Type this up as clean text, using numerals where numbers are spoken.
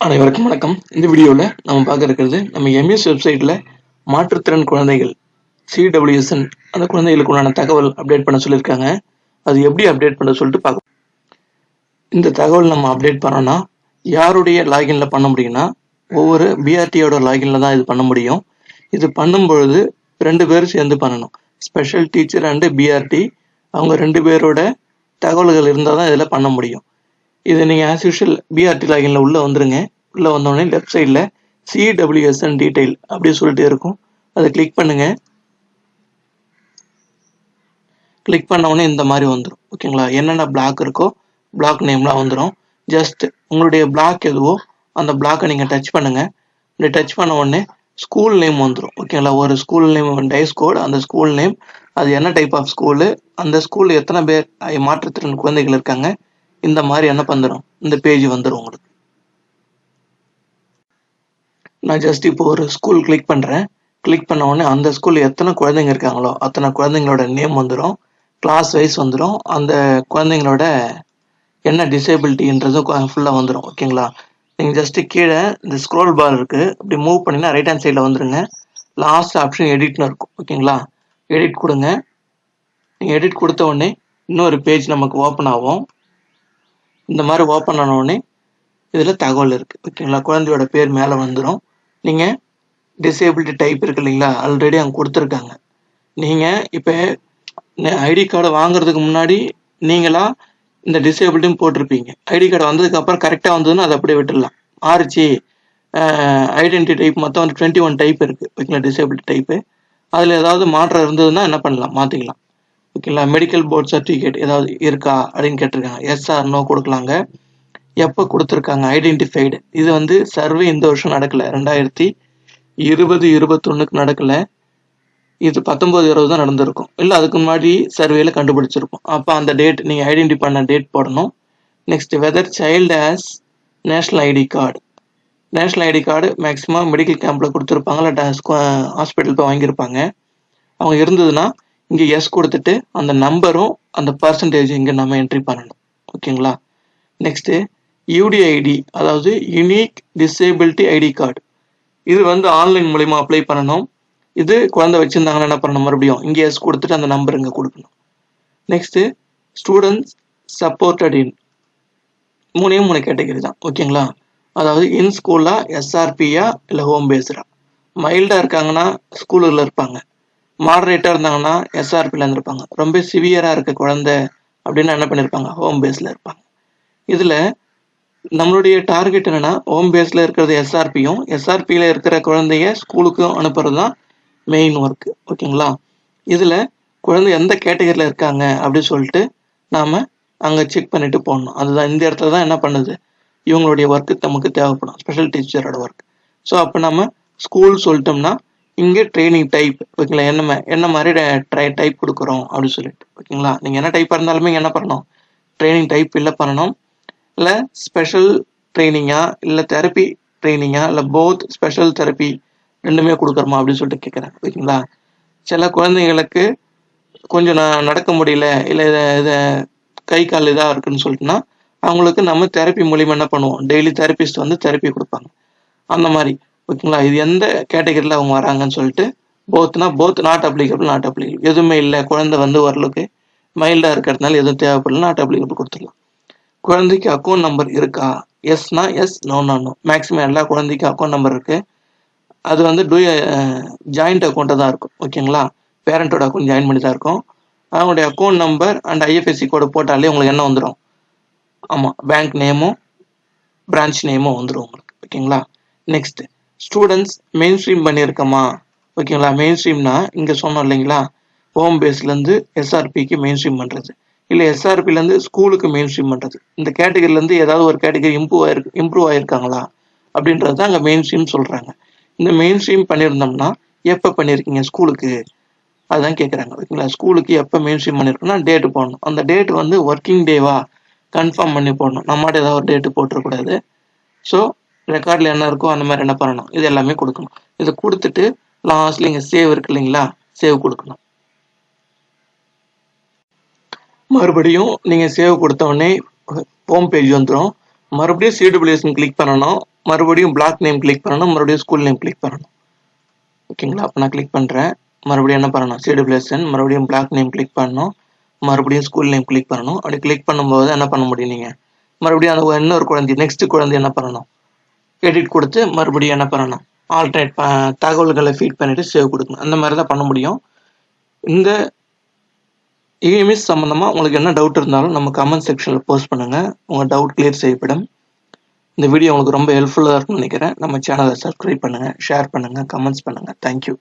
அனைவருக்கும் வணக்கம். இந்த வீடியோவில் நம்ம பார்க்க இருக்கிறது நம்ம எம்இஎஸ் வெப்சைட்டில் மாற்றுத்திறன் குழந்தைகள் CWSN அந்த குழந்தைகளுக்கு உண்டான தகவல் அப்டேட் பண்ண சொல்லியிருக்காங்க. அது எப்படி அப்டேட் பண்ண சொல்லிட்டு பார்க்கலாம். இந்த தகவல் நம்ம அப்டேட் பண்ணோன்னா யாருடைய லாகின்ல பண்ண முடியும்னா ஒவ்வொரு பிஆர்டியோட லாகின்ல தான் இது பண்ண முடியும். இது பண்ணும்பொழுது 2 பேரும் சேர்ந்து பண்ணணும். ஸ்பெஷல் டீச்சர் அண்டு பிஆர்டி அவங்க 2 பேரோட தகவல்கள் இருந்தால் தான் இதில் பண்ண முடியும். இது நீங்கள் ஆஸ் யூஷுவல் பிஆர்டி லாகின்ல உள்ளே வந்துருங்க. உள்ளே வந்தோடனே லெஃப்ட் சைடில் CWSN டீடைல் அப்படி சொல்லிட்டு இருக்கும். அதை கிளிக் பண்ணுங்க. கிளிக் பண்ண உடனே இந்த மாதிரி வந்துடும். ஓகேங்களா? என்னென்ன பிளாக் இருக்கோ பிளாக் நேம்லாம் வந்துடும். ஜஸ்ட் உங்களுடைய பிளாக் எதுவோ அந்த பிளாக்கை நீங்கள் டச் பண்ணுங்க. இப்படி டச் பண்ண உடனே ஸ்கூல் நேம் வந்துடும். ஓகேங்களா? ஒரு ஸ்கூல் நேம் டைஸ் கோட், அந்த ஸ்கூல் நேம், அது என்ன டைப் ஆஃப் ஸ்கூலு, அந்த ஸ்கூலில் எத்தனை பேர் மாற்றுத்திறன் குழந்தைகள் இருக்காங்க, இந்த மாதிரி என்ன வந்துடும், இந்த பேஜ் வந்துடும் உங்களுக்கு. நான் ஜஸ்ட் இப்போ ஒரு ஸ்கூல் கிளிக் பண்ணுறேன். கிளிக் பண்ண உடனே அந்த ஸ்கூலில் எத்தனை குழந்தைங்க இருக்காங்களோ அத்தனை குழந்தைங்களோட நேம் வந்துடும். கிளாஸ் வைஸ் வந்துடும். அந்த குழந்தைங்களோட என்ன டிசேபிலிட்டின்றதும் ஃபுல்லாக வந்துடும். ஓகேங்களா? நீங்கள் ஜஸ்ட்டு கீழே இந்த ஸ்க்ரோல் பார் இருக்குது, இப்படி மூவ் பண்ணிங்கன்னா ரைட் ஹேண்ட் சைடில் வந்துடுங்க. லாஸ்ட் ஆப்ஷன் எடிட்னு இருக்கும். ஓகேங்களா? எடிட் கொடுங்க. நீங்கள் எடிட் கொடுத்த உடனே இன்னொரு பேஜ் நமக்கு ஓப்பன் ஆகும். இந்த மாதிரி ஓப்பன் ஆன உடனே இதில் தகவல் இருக்குது. ஓகேங்களா? குழந்தையோட பேர் மேலே வந்துடும். நீங்கள் டிசேபிலிட்டி டைப் இருக்கு இல்லைங்களா, ஆல்ரெடி அங்கே கொடுத்துருக்காங்க. நீங்கள் இப்போ ஐடி கார்டை வாங்குறதுக்கு முன்னாடி நீங்களாக இந்த டிசேபிலிட்டியும் போட்டிருப்பீங்க. ஐடி கார்டு வந்ததுக்கப்புறம் கரெக்டாக வந்ததுன்னா அதை அப்படியே விட்டுடலாம். ஆர்ச்சி ஐடென்டிட்டி டைப் மொத்தம் வந்து 21 டைப் இருக்குது. ஓகேங்களா? Disability type. அதில் ஏதாவது மாற்றம் இருந்ததுன்னா என்ன பண்ணலாம், மாற்றிக்கலாம். ஓகேங்களா? மெடிக்கல் போர்ட் சர்டிஃபிகேட் ஏதாவது இருக்கா அப்படின்னு கேட்டிருக்காங்க. எஸ் ஆர் நோ கொடுக்கலாங்க. எப்போ கொடுத்துருக்காங்க, ஐடென்டிஃபைடு. இது வந்து சர்வே இந்த வருஷம் நடக்கலை, 2020-21 நடக்கலை. இது 19-20 தான் நடந்திருக்கும். இல்லை அதுக்கு முன்னாடி சர்வேல கண்டுபிடிச்சிருப்போம். அப்போ அந்த டேட் நீங்கள் ஐடென்டிஃபை பண்ண டேட் போடணும். Next whether child has national ID card. National ID card maximum medical கேம்பில் கொடுத்துருப்பாங்க, இல்லை ஹாஸ்பிட்டல் போய் வாங்கியிருப்பாங்க. அவங்க இருந்ததுன்னா இங்கே எஸ் கொடுத்துட்டு அந்த நம்பரும் அந்த பர்சன்டேஜ் இங்கே நம்ம என்ட்ரி பண்ணணும். ஓகேங்களா? நெக்ஸ்ட்டு யூடிஐடி, அதாவது யூனிக் டிசேபிலிட்டி ஐடி கார்டு. இது வந்து ஆன்லைன் மூலிமா அப்ளை பண்ணணும். இது குழந்தை வச்சுருந்தாங்கன்னா என்ன பண்ணணும், மறுபடியும் இங்கே எஸ் கொடுத்துட்டு அந்த நம்பர் இங்கே கொடுக்கணும். நெக்ஸ்ட்டு ஸ்டூடெண்ட்ஸ் சப்போர்ட்டட் இன் 3 கேட்டகரி தான். ஓகேங்களா? அதாவது இன் ஸ்கூலா, எஸ்ஆர்பியா, இல்லை ஹோம் பேஸ்டா. மைல்டாக இருக்காங்கன்னா ஸ்கூலில் இருப்பாங்க. மாடரேட்டாக இருந்தாங்கன்னா எஸ்ஆர்பியில் இருந்திருப்பாங்க. ரொம்ப சிவியராக இருக்க குழந்தை அப்படின்னா என்ன பண்ணியிருப்பாங்க, ஹோம் பேஸில் இருப்பாங்க. இதில் நம்மளுடைய டார்கெட் என்னன்னா, ஹோம் பேஸில் இருக்கிறது எஸ்ஆர்பியும், எஸ்ஆர்பியில் இருக்கிற குழந்தைய ஸ்கூலுக்கும் அனுப்புறது தான் மெயின் ஒர்க்கு. ஓகேங்களா? இதில் குழந்தை எந்த கேட்டகரியில் இருக்காங்க அப்படின்னு சொல்லிட்டு நாம் அங்கே செக் பண்ணிட்டு போடணும். அதுதான் இந்த இடத்துல தான் என்ன பண்ணுது, இவங்களுடைய ஒர்க்கு நமக்கு தேவைப்படும், ஸ்பெஷல் டீச்சரோட ஒர்க். ஸோ அப்போ நம்ம ஸ்கூல் சொல்லிட்டோம்னா இங்கே ட்ரைனிங் டைப். ஓகேங்களா? என்ன மாதிரி டைப் கொடுக்குறோம் அப்படின்னு சொல்லிட்டு. ஓகேங்களா? நீங்கள் என்ன டைப்பாக இருந்தாலுமே என்ன பண்ணணும், ட்ரைனிங் டைப் இல்லை பண்ணணும். இல்லை ஸ்பெஷல் ட்ரைனிங்கா, இல்லை தெரப்பி ட்ரைனிங்கா, இல்லை போத் ஸ்பெஷல் தெரப்பி ரெண்டுமே கொடுக்குறோமா அப்படின்னு சொல்லிட்டு கேட்குறேன். ஓகேங்களா? சில குழந்தைங்களுக்கு கொஞ்சம் நடக்க முடியல, இல்லை இதை கை கால் இதாக இருக்குன்னு சொல்லிட்டுனா அவங்களுக்கு நம்ம தெரப்பி மூலிமா என்ன பண்ணுவோம், டெய்லி தெரப்பிஸ்ட் வந்து தெரப்பி கொடுப்பாங்க. அந்த மாதிரி. ஓகேங்களா? இது எந்த கேட்டகரியில் அவங்க வராங்கன்னு சொல்லிட்டு போத் நாட் அப்ளிகபிள், எதுவுமே இல்லை, குழந்தை வந்து ஓரளவுக்கு மைல்டாக இருக்கிறதுனால எதுவும் தேவைப்படல, நாட் அப்ளிகபிள் கொடுத்துடலாம். குழந்தைக்கு அக்கௌண்ட் நம்பர் இருக்கா, எஸ்னா எஸ், நோனா நோ. மேக்ஸிமம் எல்லா குழந்தைக்கும் அக்கௌண்ட் நம்பர் இருக்குது. அது வந்து ஜாயிண்ட் அக்கௌண்ட்டாக தான் இருக்கும். ஓகேங்களா? பேரண்ட்டோட அக்கௌண்ட் ஜாயின் பண்ணி தான் இருக்கும். அவங்களுடைய அக்கௌண்ட் நம்பர் அண்ட் ஐஎஃப்எஸ்சி கோடு போட்டாலே உங்களுக்கு என்ன வந்துடும், ஆமாம், பேங்க் நேமும் பிரான்ச் நேமும் வந்துடும் உங்களுக்கு. ஓகேங்களா? நெக்ஸ்ட் ஸ்டூடெண்ட்ஸ் மெயின் ஸ்ட்ரீம் பண்ணியிருக்கோமா. ஓகேங்களா? மெயின் ஸ்ட்ரீம்னா இங்கே சொன்னோம் இல்லைங்களா, ஹோம் பேஸ்லேருந்து எஸ்ஆர்பிக்கு மெயின் ஸ்ட்ரீம் பண்ணுறது, இல்லை எஸ்ஆர்பிலேருந்து ஸ்கூலுக்கு மெயின் ஸ்ட்ரீம் பண்ணுறது. இந்த கேட்டகரியிலேருந்து ஏதாவது ஒரு கேட்டகரி இம்ப்ரூவ் ஆகிருக்காங்களா அப்படின்றது தான் அங்கே மெயின் ஸ்ட்ரீம் சொல்கிறாங்க. இந்த மெயின் ஸ்ட்ரீம் பண்ணியிருந்தோம்னா எப்போ பண்ணியிருக்கீங்க ஸ்கூலுக்கு, அதுதான் கேட்குறாங்க. ஓகேங்களா? ஸ்கூலுக்கு எப்போ மெயின் ஸ்ட்ரீம் பண்ணியிருக்கோம்னா டேட்டு போடணும். அந்த டேட் வந்து ஒர்க்கிங் டேவா கன்ஃபார்ம் பண்ணி போடணும். நம்மகிட்ட ஏதாவது ஒரு டேட்டு போட்டுறக்கூடாது. ஸோ ரெக்கார்டில் என்ன இருக்கோ அந்த மாதிரி என்ன பண்ணணும், இது எல்லாமே கொடுக்கணும். இதை கொடுத்துட்டு லாஸ்ட்ல இங்கே சேவ் இருக்கு இல்லைங்களா, சேவ் கொடுக்கணும். மறுபடியும் நீங்கள் சேவ் கொடுத்த உடனே ஹோம் பேஜ் வந்துடும். மறுபடியும் CWSN கிளிக் பண்ணணும். மறுபடியும் பிளாக் நேம் கிளிக் பண்ணணும், மறுபடியும் ஸ்கூல் நேம் கிளிக் பண்ணணும். ஓகேங்களா? அப்போ நான் கிளிக் பண்ணுறேன். மறுபடியும் என்ன பண்ணணும், CWSN, மறுபடியும் பிளாக் நேம் கிளிக் பண்ணணும், மறுபடியும் ஸ்கூல் நேம் கிளிக் பண்ணணும். அப்படி கிளிக் பண்ணும்போது என்ன பண்ண முடியும் நீங்கள், மறுபடியும் அந்த இன்னொரு குழந்தை நெக்ஸ்ட் குழந்தை என்ன பண்ணணும், எடிட் கொடுத்து மறுபடியும் என்ன பண்ணணும், ஆல்டர்னேட் தகவல்களை ஃபீட் பண்ணிவிட்டு சேவ் கொடுக்கணும். அந்த மாதிரி தான் பண்ண முடியும். இந்த EMIS சம்மந்தமாக உங்களுக்கு என்ன டவுட் இருந்தாலும் நம்ம கமெண்ட் செக்ஷனில் போஸ்ட் பண்ணுங்கள். உங்கள் டவுட் கிளியர் செய்யப்படும். இந்த வீடியோ உங்களுக்கு ரொம்ப ஹெல்ப்ஃபுல்லாக இருக்கும்னு நினைக்கிறேன். நம்ம சேனலை சப்ஸ்கிரைப் பண்ணுங்கள், ஷேர் பண்ணுங்கள், கமெண்ட்ஸ் பண்ணுங்கள். தேங்க்யூ.